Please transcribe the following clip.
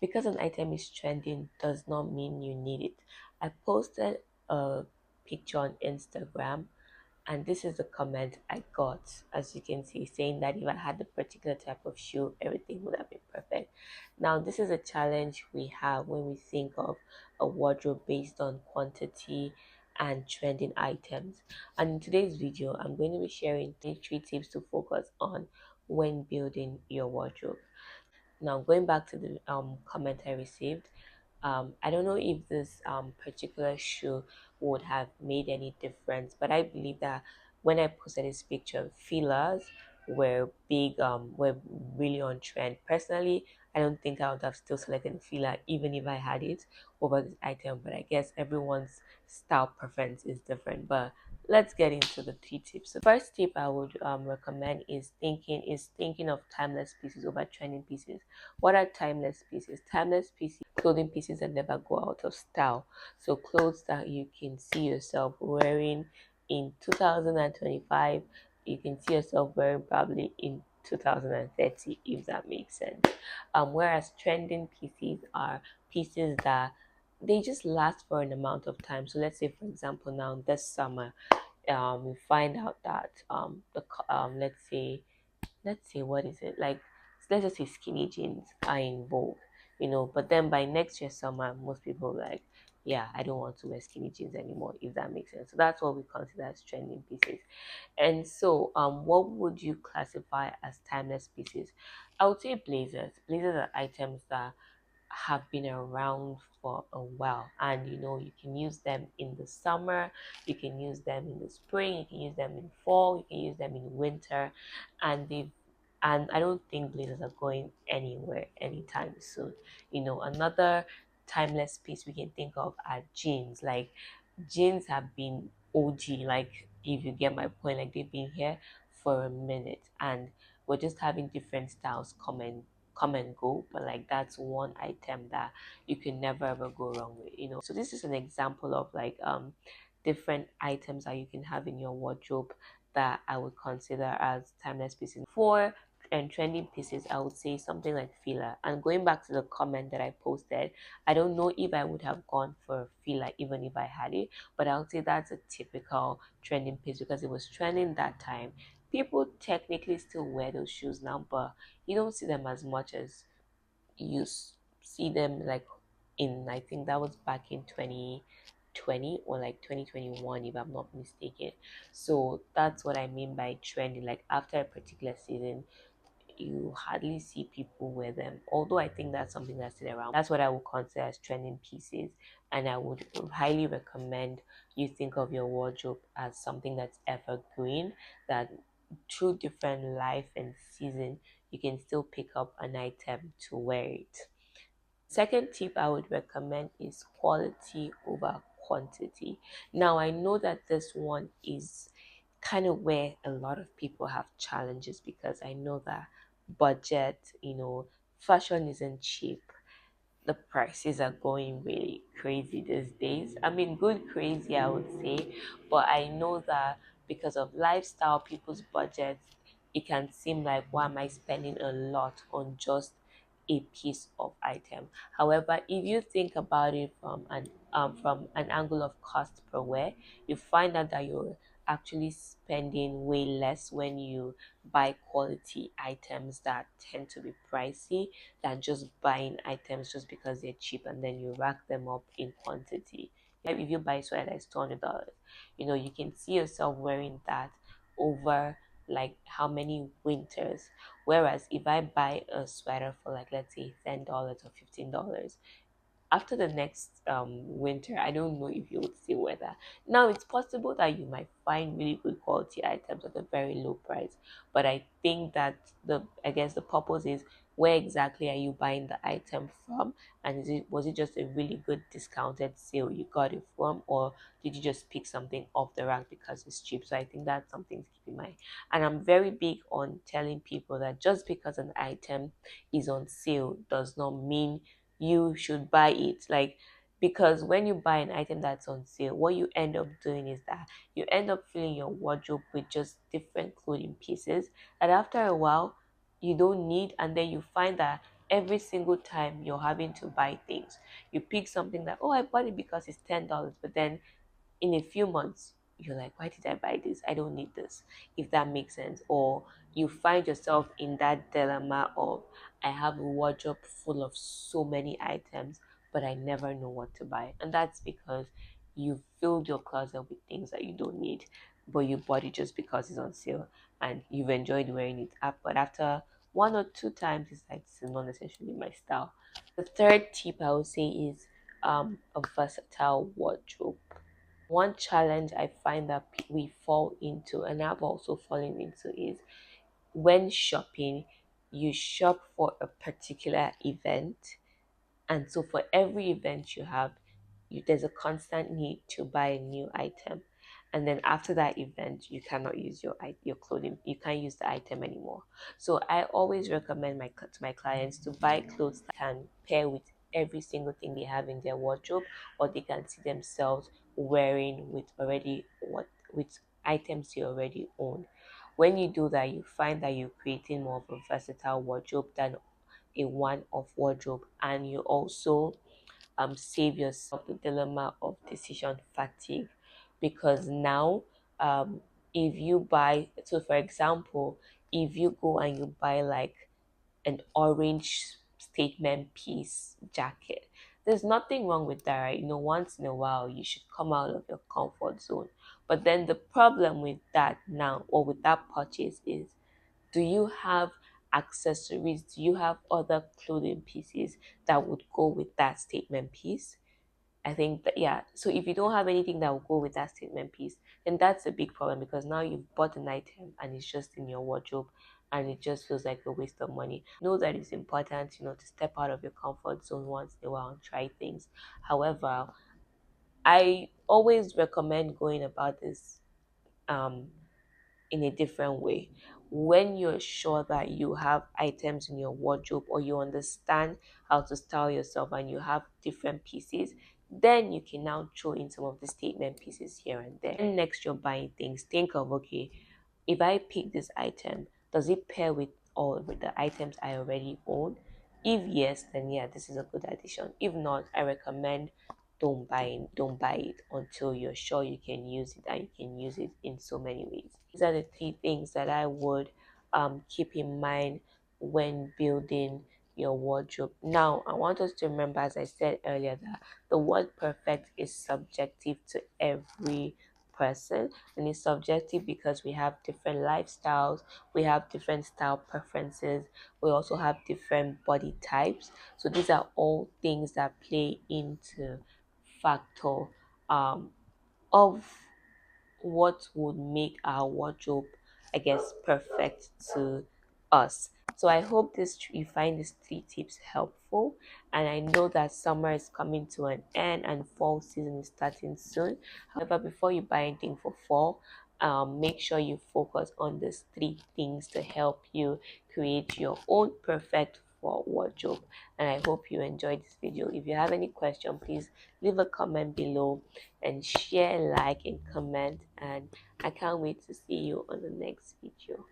Because an item is trending does not mean you need it. I posted a picture on Instagram, and this is the comment I got, as you can see, saying that if I had a particular type of shoe, everything would have been perfect. Now, this is a challenge we have when we think of a wardrobe based on quantity and trending items. And in today's video, I'm going to be sharing three tips to focus on when building your wardrobe. Now, going back to the comment I received, I don't know if this particular shoe would have made any difference, but I believe that when I posted this picture, fillers were really on trend. Personally, I don't think I would have still selected a filler even if I had it over this item, but I guess everyone's style preference is different. But let's get into the three tips. So first tip I would recommend is thinking of timeless pieces over trending pieces. What are timeless pieces? Timeless pieces, clothing pieces that never go out of style. So clothes that you can see yourself wearing in 2025, you can see yourself wearing probably in 2030, if that makes sense. Whereas trending pieces are pieces that they just last for an amount of time. So let's say, for example, now this summer, we find out that let's say what is it like, let's just say skinny jeans are in vogue, but then by next year summer most people are like, yeah, I don't want to wear skinny jeans anymore, if that makes sense. So that's what we consider as trending pieces. And so what would you classify as timeless pieces? I would say blazers are items that have been around for a while, and you can use them in the summer, you can use them in the spring, you can use them in fall, you can use them in winter, and I don't think blazers are going anywhere anytime soon. Another timeless piece we can think of are jeans. Like, jeans have been OG, like, if you get my point, like they've been here for a minute, and we're just having different styles come and go, but like that's one item that you can never ever go wrong with. So this is an example of like different items that you can have in your wardrobe that I would consider as timeless pieces. For and trending pieces, I would say something like filler. And going back to the comment that I posted, I don't know if I would have gone for filler even if I had it, but I would say that's a typical trending piece because it was trending that time. People technically still wear those shoes now, but you don't see them as much as see them like in, I think that was back in 2020 or like 2021, if I'm not mistaken. So that's what I mean by trending. Like, after a particular season, you hardly see people wear them. Although I think that's something that's still around. That's what I would consider as trending pieces. And I would highly recommend you think of your wardrobe as something that's evergreen, that through different life and season, you can still pick up an item to wear it. Second tip I would recommend is quality over quantity. Now, I know that this one is kind of where a lot of people have challenges because I know that budget, fashion isn't cheap. The prices are going really crazy these days. I mean, good crazy, I would say, but I know that because of lifestyle, people's budgets, it can seem like, why am I spending a lot on just a piece of item? However, if you think about it from an angle of cost per wear, you find out that you're actually spending way less when you buy quality items that tend to be pricey than just buying items just because they're cheap and then you rack them up in quantity. If you buy a sweater that's $200, you can see yourself wearing that over like how many winters. Whereas if I buy a sweater for, like, let's say $10 or $15, after the next winter, I don't know if you would still wear that. Now, it's possible that you might find really good quality items at a very low price, but I think that I guess the purpose is, where exactly are you buying the item from, and was it just a really good discounted sale you got it from, or did you just pick something off the rack because it's cheap? So I think that's something to keep in mind. And I'm very big on telling people that just because an item is on sale does not mean you should buy it. Like, because when you buy an item that's on sale, what you end up doing is that you end up filling your wardrobe with just different clothing pieces that after a while you don't need, and then you find that every single time you're having to buy things, you pick something that, oh, I bought it because it's $10, but then in a few months you're like, why did I buy this? I don't need this, if that makes sense. Or you find yourself in that dilemma of, I have a wardrobe full of so many items, but I never know what to buy. And that's because you filled your closet with things that you don't need, but you bought it just because it's on sale and you've enjoyed wearing it up. But after one or two times, it's like, this is not necessarily my style. The third tip I would say is a versatile wardrobe. One challenge I find that we fall into, and I've also fallen into, is when shopping, you shop for a particular event, and so for every event you have, there's a constant need to buy a new item. And then after that event, you cannot use your clothing. You can't use the item anymore. So I always recommend to my clients to buy clothes that can pair with every single thing they have in their wardrobe, or they can see themselves wearing with items you already own. When you do that, you find that you're creating more of a versatile wardrobe than a one-off wardrobe, and you also save yourself the dilemma of decision fatigue, because now um if you buy, so for example, if you go and you buy like an orange statement piece jacket, there's nothing wrong with that, right? Once in a while you should come out of your comfort zone. But then the problem with that now, or with that purchase, is, do you have accessories? Do you have other clothing pieces that would go with that statement piece? I think that, yeah. So if you don't have anything that will go with that statement piece, then that's a big problem, because now you've bought an item and it's just in your wardrobe, and it just feels like a waste of money. Know that it's important, to step out of your comfort zone once in a while and try things. However, I always recommend going about this um in a different way. When you're sure that you have items in your wardrobe, or you understand how to style yourself, and you have different pieces, then you can now throw in some of the statement pieces here and there. And next you're buying things, think of, okay, if I pick this item, does it pair with all of the items I already own? If yes, then yeah, this is a good addition. If not, I recommend don't buy it until you're sure you can use it, and you can use it in so many ways. These are the three things that I would keep in mind when building your wardrobe. Now, I want us to remember, as I said earlier, that the word perfect is subjective to every person, and it's subjective because we have different lifestyles, we have different style preferences, we also have different body types. So these are all things that play into factor um, of what would make our wardrobe, I guess, perfect to us. So I hope you find these three tips helpful. And I know that summer is coming to an end and fall season is starting soon. However, before you buy anything for fall, make sure you focus on these three things to help you create your own perfect fall wardrobe. And I hope you enjoyed this video. If you have any question, please leave a comment below, and share, like, and comment. And I can't wait to see you on the next video.